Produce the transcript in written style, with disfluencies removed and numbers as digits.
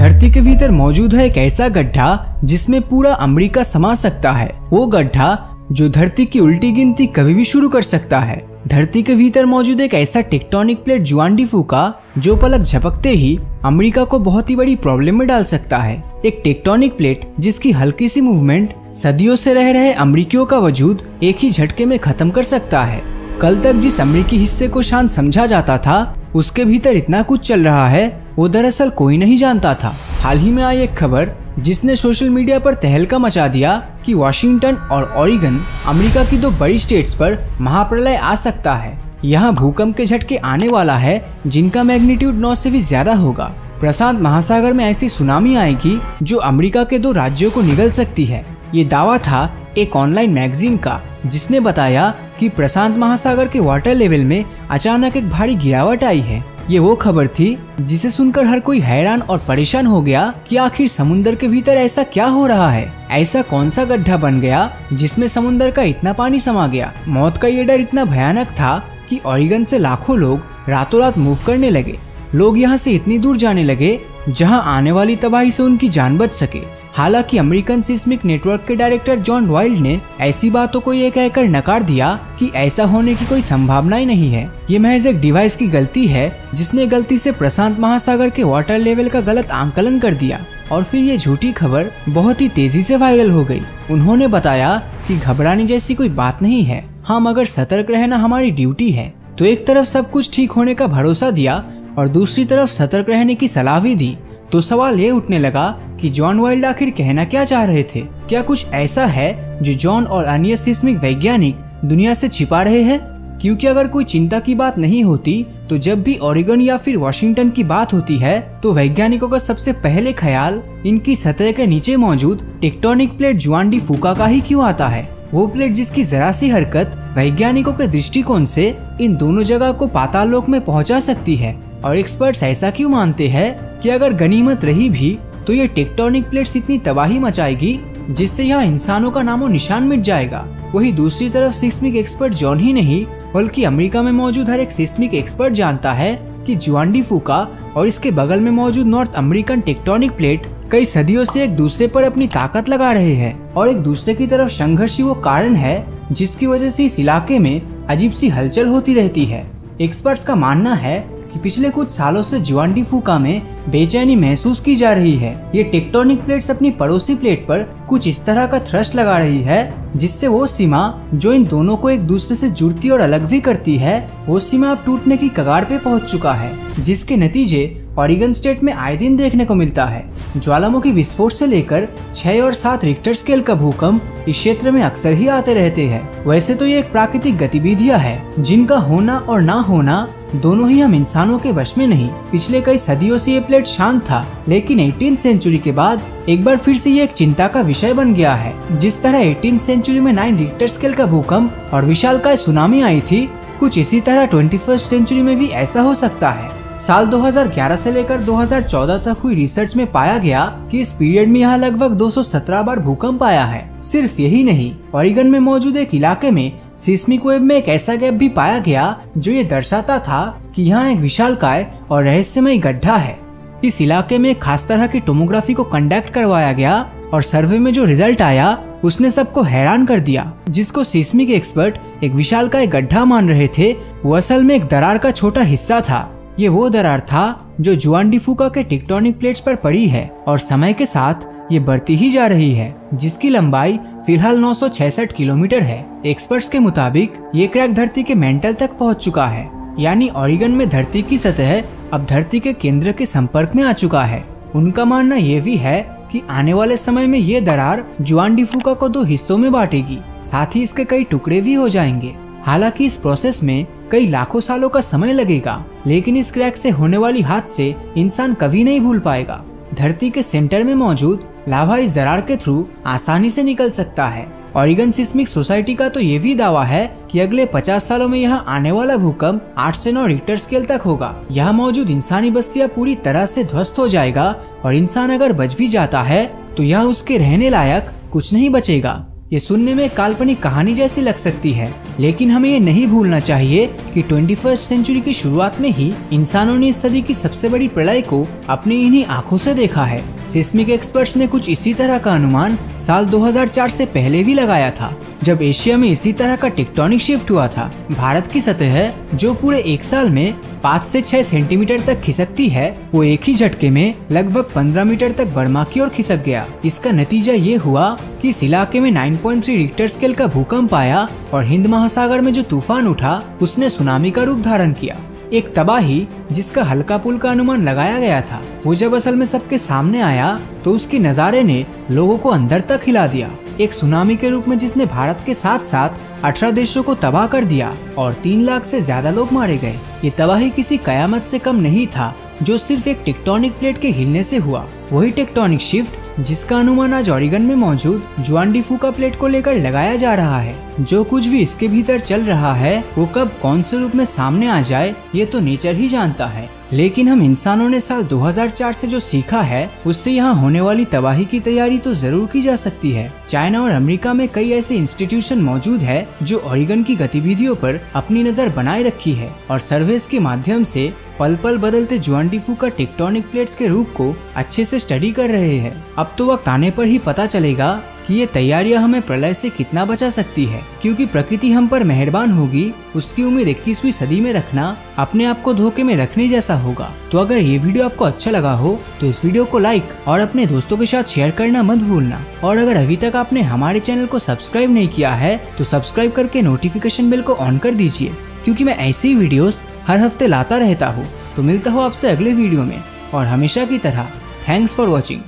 धरती के भीतर मौजूद है एक ऐसा गड्ढा जिसमें पूरा अमेरिका समा सकता है। वो गड्ढा जो धरती की उल्टी गिनती कभी भी शुरू कर सकता है। धरती के भीतर मौजूद एक ऐसा टेक्टोनिक प्लेट जुआन डी फूका जो पलक झपकते ही अमेरिका को बहुत ही बड़ी प्रॉब्लम में डाल सकता है। एक टेक्टोनिक प्लेट जिसकी हल्की सी मूवमेंट सदियों से रह रहे अमेरिकियों का वजूद एक ही झटके में खत्म कर सकता है। कल तक जिस अमेरिकी हिस्से को शांत समझा जाता था उसके भीतर इतना कुछ चल रहा है वो दरअसल कोई नहीं जानता था। हाल ही में आई एक खबर जिसने सोशल मीडिया पर तहलका मचा दिया कि वाशिंगटन और ओरेगन अमेरिका की दो बड़ी स्टेट्स पर महाप्रलय आ सकता है। यहाँ भूकंप के झटके आने वाला है जिनका मैग्नीट्यूड 9 से भी ज्यादा होगा। प्रशांत महासागर में ऐसी सुनामी आएगी जो अमेरिका के 2 राज्यों को निगल सकती है। ये दावा था एक ऑनलाइन मैगजीन का जिसने बताया कि प्रशांत महासागर के वाटर लेवल में अचानक एक भारी गिरावट आई है। ये वो खबर थी जिसे सुनकर हर कोई हैरान और परेशान हो गया कि आखिर समुद्र के भीतर ऐसा क्या हो रहा है। ऐसा कौन सा गड्ढा बन गया जिसमें समुद्र का इतना पानी समा गया। मौत का ये डर इतना भयानक था कि ओरेगन से लाखों लोग रातों रात मूव करने लगे। लोग यहाँ से इतनी दूर जाने लगे जहाँ आने वाली तबाही से उनकी जान बच सके। हालांकि अमेरिकन सिस्मिक नेटवर्क के डायरेक्टर जॉन डॉयल ने ऐसी बातों को ये कहकर नकार दिया कि ऐसा होने की कोई संभावना ही नहीं है। ये महज एक डिवाइस की गलती है जिसने गलती से प्रशांत महासागर के वाटर लेवल का गलत आंकलन कर दिया और फिर ये झूठी खबर बहुत ही तेजी से वायरल हो गई। उन्होंने बताया कि घबराने जैसी कोई बात नहीं है, हाँ मगर सतर्क रहना हमारी ड्यूटी है। तो एक तरफ सब कुछ ठीक होने का भरोसा दिया और दूसरी तरफ सतर्क रहने की सलाह भी दी। तो सवाल ये उठने लगा कि जॉन वाइल्ड आखिर कहना क्या चाह रहे थे। क्या कुछ ऐसा है जो जॉन और अन्य सिस्मिक वैज्ञानिक दुनिया से छिपा रहे हैं? क्योंकि अगर कोई चिंता की बात नहीं होती तो जब भी ओरेगन या फिर वाशिंगटन की बात होती है तो वैज्ञानिकों का सबसे पहले ख्याल इनकी सतह के नीचे मौजूद टेक्टोनिक प्लेट जुआन डी फूका का ही क्यों आता है। वो प्लेट जिसकी जरा सी हरकत वैज्ञानिकों के दृष्टिकोण से इन दोनों जगह को पाताल लोक में पहुंचा सकती है। और एक्सपर्ट्स ऐसा क्यों मानते हैं कि अगर गनीमत रही भी तो ये टेक्टोनिक प्लेट्स इतनी तबाही मचाएगी जिससे यहाँ इंसानों का नामो निशान मिट जाएगा। वही दूसरी तरफ सिस्मिक एक्सपर्ट जॉन ही नहीं बल्कि अमेरिका में मौजूद हर एक सिस्मिक एक्सपर्ट जानता है कि जुआन डी फूका और इसके बगल में मौजूद नॉर्थ अमेरिकन टेक्टोनिक प्लेट कई सदियों से एक दूसरे पर अपनी ताकत लगा रहे हैं और एक दूसरे की तरफ संघर्ष ही वो कारण है जिसकी वजह से इस इलाके में अजीब सी हलचल होती रहती है। एक्सपर्ट्स का मानना है कि पिछले कुछ सालों से जुआन डी फूका में बेचैनी महसूस की जा रही है। ये टेक्टोनिक प्लेट्स अपनी पड़ोसी प्लेट पर कुछ इस तरह का थ्रस्ट लगा रही है जिससे वो सीमा जो इन दोनों को एक दूसरे से जुड़ती और अलग भी करती है वो सीमा अब टूटने की कगार पे पहुंच चुका है, जिसके नतीजे ओरेगन स्टेट में आए दिन देखने को मिलता है। ज्वालामुखी विस्फोट से लेकर 6 और 7 रिक्टर स्केल का भूकंप इस क्षेत्र में अक्सर ही आते रहते हैं। वैसे तो ये एक प्राकृतिक गतिविधियां है जिनका होना और ना होना दोनों ही हम इंसानों के वश में नहीं। पिछले कई सदियों से ये प्लेट शांत था लेकिन 18th सेंचुरी के बाद एक बार फिर से ये एक चिंता का विषय बन गया है। जिस तरह 18th सेंचुरी में 9 रिक्टर स्केल का भूकंप और विशालकाय सुनामी आई थी, कुछ इसी तरह 21st सेंचुरी में भी ऐसा हो सकता है। साल 2011 से लेकर 2014 तक हुई रिसर्च में पाया गया कि इस पीरियड में यहाँ लगभग 217 बार भूकंप आया है। सिर्फ यही नहीं, ओरेगन में मौजूद एक इलाके में सिस्मिक वेव में एक ऐसा गैप भी पाया गया जो ये दर्शाता था कि यहाँ एक विशालकाय और रहस्यमय गड्ढा है। इस इलाके में खास तरह की टोमोग्राफी को कंडक्ट करवाया गया और सर्वे में जो रिजल्ट आया उसने सबको हैरान कर दिया। जिसको सिस्मिक एक्सपर्ट एक विशालकाय गड्ढा मान रहे थे वो असल में एक दरार का छोटा हिस्सा था। ये वो दरार था जो जुआन डी फूका के टेक्टोनिक प्लेट्स पर पड़ी है और समय के साथ ये बढ़ती ही जा रही है, जिसकी लंबाई फिलहाल 966 किलोमीटर है। एक्सपर्ट्स के मुताबिक ये क्रैक धरती के मेंटल तक पहुंच चुका है, यानी ओरेगन में धरती की सतह अब धरती के केंद्र के संपर्क में आ चुका है। उनका मानना ये भी है कि आने वाले समय में ये दरार जुआन डी फूका को 2 हिस्सों में बांटेगी, साथ ही इसके कई टुकड़े भी हो जाएंगे। हालांकि इस प्रोसेस में कई लाखों सालों का समय लगेगा, लेकिन इस क्रैक से होने वाली हादसे इंसान कभी नहीं भूल पाएगा। धरती के सेंटर में मौजूद लावा इस दरार के थ्रू आसानी से निकल सकता है। ओरेगन सिस्मिक सोसाइटी का तो ये भी दावा है कि अगले 50 सालों में यहाँ आने वाला भूकंप 8 से 9 रिक्टर स्केल तक होगा। यहाँ मौजूद इंसानी बस्तियाँ पूरी तरह से ध्वस्त हो जाएगा और इंसान अगर बच भी जाता है तो यहाँ उसके रहने लायक कुछ नहीं बचेगा। ये सुनने में काल्पनिक कहानी जैसी लग सकती है, लेकिन हमें ये नहीं भूलना चाहिए कि 21वीं सेंचुरी की शुरुआत में ही इंसानों ने इस सदी की सबसे बड़ी प्रलय को अपनी इन्हीं आंखों से देखा है। सिस्मिक एक्सपर्ट्स ने कुछ इसी तरह का अनुमान साल 2004 से पहले भी लगाया था, जब एशिया में इसी तरह का टेक्टोनिक शिफ्ट हुआ था। भारत की सतह जो पूरे एक साल में 5 से 6 सेंटीमीटर तक खिसकती है, वो एक ही झटके में लगभग 15 मीटर तक बर्मा की ओर खिसक गया। इसका नतीजा ये हुआ कि इस इलाके में 9.3 रिक्टर स्केल का भूकंप आया और हिंद महासागर में जो तूफान उठा उसने सुनामी का रूप धारण किया। एक तबाही जिसका हल्का पुल्का अनुमान लगाया गया था, वो जब असल में सबके सामने आया तो उसके नजारे ने लोगों को अंदर तक हिला दिया। एक सुनामी के रूप में जिसने भारत के साथ साथ 18 देशों को तबाह कर दिया और 3 लाख से ज्यादा लोग मारे गए। ये तबाही किसी कयामत से कम नहीं था, जो सिर्फ एक टेक्टोनिक प्लेट के हिलने से हुआ। वही टेक्टोनिक शिफ्ट जिसका अनुमान आज ओरेगन में मौजूद जुआन डी फूका प्लेट को लेकर लगाया जा रहा है। जो कुछ भी इसके भीतर चल रहा है वो कब कौन से रूप में सामने आ जाए ये तो नेचर ही जानता है, लेकिन हम इंसानों ने साल 2004 से जो सीखा है उससे यहाँ होने वाली तबाही की तैयारी तो जरूर की जा सकती है। चाइना और अमेरिका में कई ऐसे इंस्टीट्यूशन मौजूद है जो ओरेगन की गतिविधियों पर अपनी नजर बनाए रखी है और सर्वेस के माध्यम से पल पल बदलते जुआन डी फूका टेक्टोनिक प्लेट्स के रूप को अच्छे से स्टडी कर रहे हैं। अब तो वक्त आने पर ही पता चलेगा कि ये तैयारियां हमें प्रलय से कितना बचा सकती है, क्योंकि प्रकृति हम पर मेहरबान होगी उसकी उम्मीद 21वीं सदी में रखना अपने आप को धोखे में रखने जैसा होगा। तो अगर ये वीडियो आपको अच्छा लगा हो तो इस वीडियो को लाइक और अपने दोस्तों के साथ शेयर करना मत भूलना। और अगर अभी तक आपने हमारे चैनल को सब्सक्राइब नहीं किया है तो सब्सक्राइब करके नोटिफिकेशन बेल को ऑन कर दीजिए, क्योंकि मैं ऐसी वीडियोस हर हफ्ते लाता रहता हूँ। तो मिलता हूँ आपसे अगले वीडियो में, और हमेशा की तरह थैंक्स फॉर वॉचिंग।